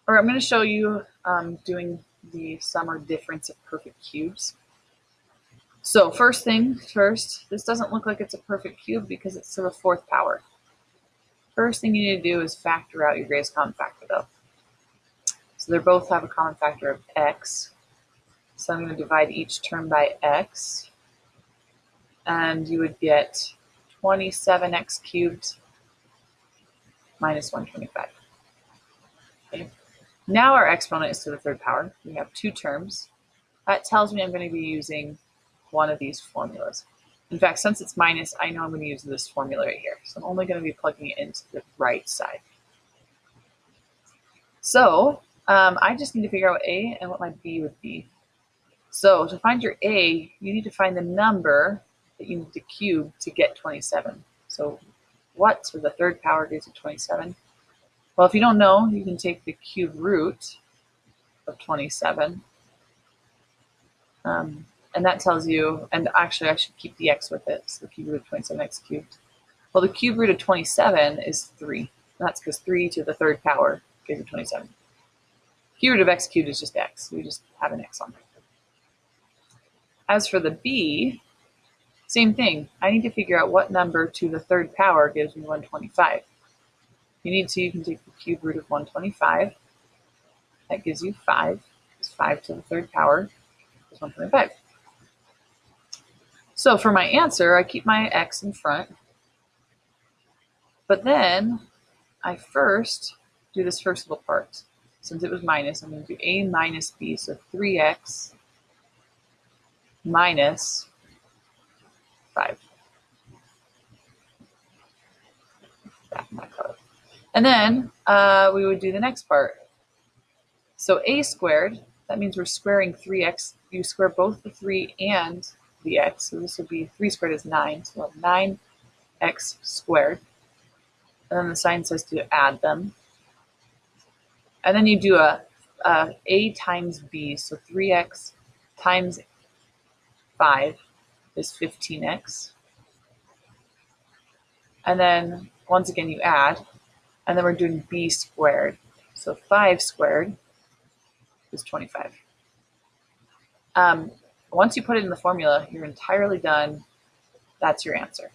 Or I'm going to show you doing the sum or difference of perfect cubes. So first thing first, this doesn't look like it's a perfect cube because it's to the fourth power. First thing you need to do is factor out your greatest common factor though. So they both have a common factor of x. So I'm going to divide each term by x. And you would get 27x cubed minus 125. Okay. Now our exponent is to the third power. We have two terms. That tells me I'm going to be using one of these formulas. In fact, since it's minus, I know I'm going to use this formula right here. So I'm only going to be plugging it into the right side. So I just need to figure out what A and what my B would be. So to find your A, you need to find the number that you need to cube to get 27. So what to the third power gives you 27? Well, if you don't know, you can take the cube root of 27. And that tells you, and actually I should keep the x with it, so the cube root of 27x cubed. Well, the cube root of 27 is 3. And that's because 3 to the third power gives you 27. Cube root of x cubed is just x. We just have an x on there. As for the b, same thing. I need to figure out what number to the third power gives me 125. If you need to, you can take the cube root of 125. That gives you 5. It's 5 to the third power is 125. So for my answer, I keep my x in front. But then I first do this first little part. Since it was minus, I'm going to do a minus b, so 3x minus 5. And then we would do the next part. So a squared, that means we're squaring 3x. You square both the 3 and the x. So this would be 3 squared is 9. So we'll have 9x squared. And then the sign says to add them. And then you do a times b. So 3x times 5 is 15x. And then once again you add. And then we're doing b squared. So 5 squared is 25. Once you put it in the formula, you're entirely done. That's your answer.